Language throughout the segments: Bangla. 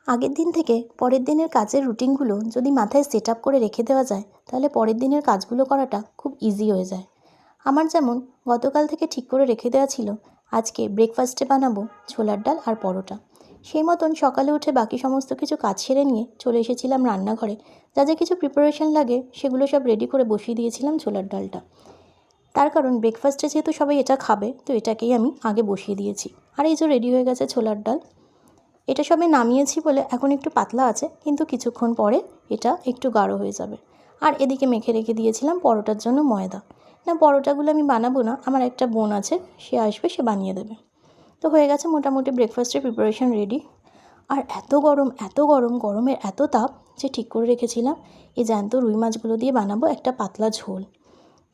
আগের দিন থেকে পরের দিনের কাজের রুটিনগুলো যদি মাথায় সেট আপ করে রেখে দেওয়া যায় তাহলে পরের দিনের কাজগুলো করাটা খুব ইজি হয়ে যায়। আমার যেমন গতকাল থেকে ঠিক করে রেখে দেওয়া ছিল আজকে ব্রেকফাস্টে বানাবো ছোলার ডাল আর পরোটা। সেই মতন সকালে উঠে বাকি সমস্ত কিছু কাজ সেরে নিয়ে চলে এসেছিলাম রান্নাঘরে। যা যা কিছু প্রিপারেশন লাগে সেগুলো সব রেডি করে বসিয়ে দিয়েছিলাম ছোলার ডালটা। তার কারণ ব্রেকফাস্টে যেহেতু সবাই এটা খাবে তো এটাকেই আমি আগে বসিয়ে দিয়েছি। আর এই যে রেডি হয়ে গেছে ছোলার ডাল। এটা সবে নামিয়েছি বলে এখন একটু পাতলা আছে, কিন্তু কিছুক্ষণ পরে এটা একটু গাঢ় হয়ে যাবে। আর এদিকে মেখে রেখে দিয়েছিলাম পরোটার জন্য ময়দা। না, পরোটাগুলো আমি বানাবো না, আমার একটা বোন আছে, সে আসবে, সে বানিয়ে দেবে। তো হয়ে গেছে মোটামুটি ব্রেকফাস্টের প্রিপারেশন রেডি। আর এত গরম, এত গরম, গরমের এত তাপ যে ঠিক করে রেখেছিলাম এই জ্যান্ত রুই মাছগুলো দিয়ে বানাবো একটা পাতলা ঝোল।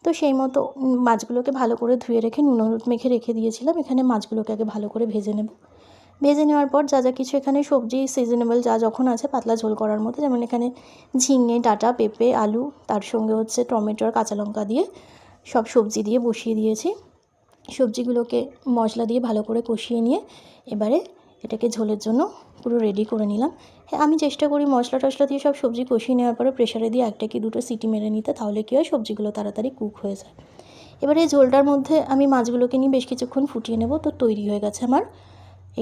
তো সেই মতো মাছগুলোকে ভালো করে ধুয়ে রেখে নুন হলুদ মেখে রেখে দিয়েছিলাম। এখানে মাছগুলোকে আগে ভালো করে ভেজে নেব। ভেজে নেওয়ার পর যা যা কিছু এখানে সবজি সিজনেবল যা যখন আছে পাতলা ঝোল করার মতো, যেমন এখানে ঝিঙে, ডাঁটা, পেঁপে, আলু, তার সঙ্গে হচ্ছে টমেটো আর কাঁচা লঙ্কা দিয়ে সব সবজি দিয়ে বসিয়ে দিয়েছি। সবজিগুলোকে মশলা দিয়ে ভালো করে কষিয়ে নিয়ে এবারে এটাকে ঝোলের জন্য পুরো রেডি করে নিলাম। হ্যাঁ, আমি চেষ্টা করি মশলা টশলা দিয়ে সব সবজি কষিয়ে নেওয়ার পরে প্রেশারে দিয়ে একটা কি দুটো সিটি মেরে নিতে, তাহলে কী হয় সবজিগুলো তাড়াতাড়ি কুক হয়ে যায়। এবারে এই ঝোলটার মধ্যে আমি মাছগুলোকে নিয়ে বেশ কিছুক্ষণ ফুটিয়ে নেব। তো তৈরি হয়ে গেছে আমার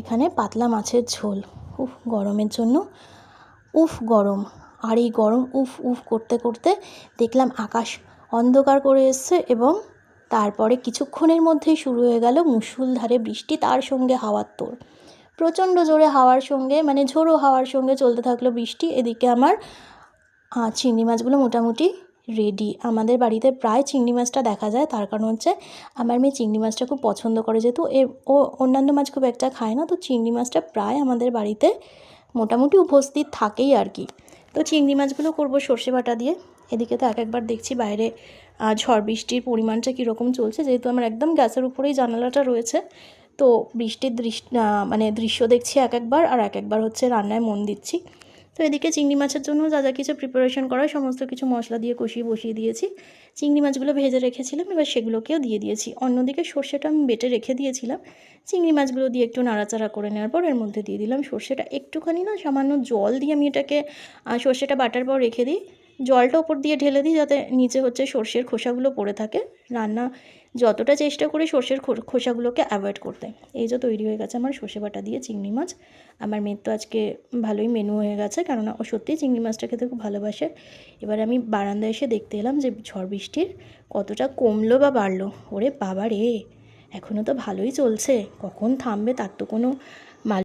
এখানে পাতলা মাছের ঝোল। উফ, গরমের জন্য উফ গরম। আর এই গরম উফ উফ করতে করতে দেখলাম আকাশ অন্ধকার করে এসছে এবং তারপরে কিছুক্ষণের মধ্যেই শুরু হয়ে গেল মুষলধারে বৃষ্টি, তার সঙ্গে হাওয়ার তোড়। প্রচণ্ড জোরে হাওয়ার সঙ্গে, মানে ঝোড়ো হাওয়ার সঙ্গে চলতে থাকলো বৃষ্টি। এদিকে আমার চিংড়ি মাছগুলো মোটামুটি রেডি। আমাদের বাড়িতে প্রায় চিংড়ি মাছটা দেখা যায়, তার কারণ হচ্ছে আমার মেয়ে চিংড়ি মাছটা খুব পছন্দ করে, যেহেতু ও অন্যান্য মাছ খুব একটা খায় না, তো চিংড়ি মাছটা প্রায় আমাদের বাড়িতে মোটামুটি উপস্থিত থাকেই আর কি। তো চিংড়ি মাছগুলো করবো সর্ষে বাটা দিয়ে। এদিকে তো এক একবার দেখছি বাইরে ঝড় বৃষ্টির পরিমাণটা কীরকম চলছে, যেহেতু আমার একদম গ্যাসের উপরেই জানালাটা রয়েছে, তো বৃষ্টির দৃশ্য দেখছি এক একবার, আর এক একবার হচ্ছে রান্নায় মন দিচ্ছি। তো এদিকে চিংড়ি মাছের জন্য যা যা কিছু প্রিপারেশন করা সমস্ত কিছু মশলা দিয়ে কষিয়ে বসিয়ে দিয়েছি। চিংড়ি মাছগুলো ভেজে রেখেছিলাম, এবার সেগুলোকেও দিয়ে দিয়েছি। অন্যদিকে সর্ষেটা আমি বেটে রেখে দিয়েছিলাম। চিংড়ি মাছগুলো দিয়ে একটু নাড়াচাড়া করে নেওয়ার পর এর মধ্যে দিয়ে দিলাম সর্ষেটা। একটুখানি না, সামান্য জল দিয়ে আমি এটাকে সর্ষেটা বাটার পর রেখে দিই। জলটা ওপর দিয়ে ঢেলে দিই যাতে নিচে হচ্ছে সর্ষের খোসাগুলো পড়ে থাকে। রান্না যতটা চেষ্টা করি সর্ষের খোসাগুলোকে অ্যাভয়েড করতে। এই যে তৈরি হয়ে গেছে আমার সর্ষে বাটা দিয়ে চিংড়ি মাছ। আমার মেয়ের তো আজকে ভালোই মেনু হয়ে গেছে, কেননা ও সত্যিই চিংড়ি মাছটা খেতে খুব ভালোবাসে। এবার আমি বারান্দায় এসে দেখতে এলাম যে ঝড় বৃষ্টির কতটা কমলো বা বাড়লো। ওরে বাবা রে, এখনও তো ভালোই চলছে, কখন থামবে তার তো কোনো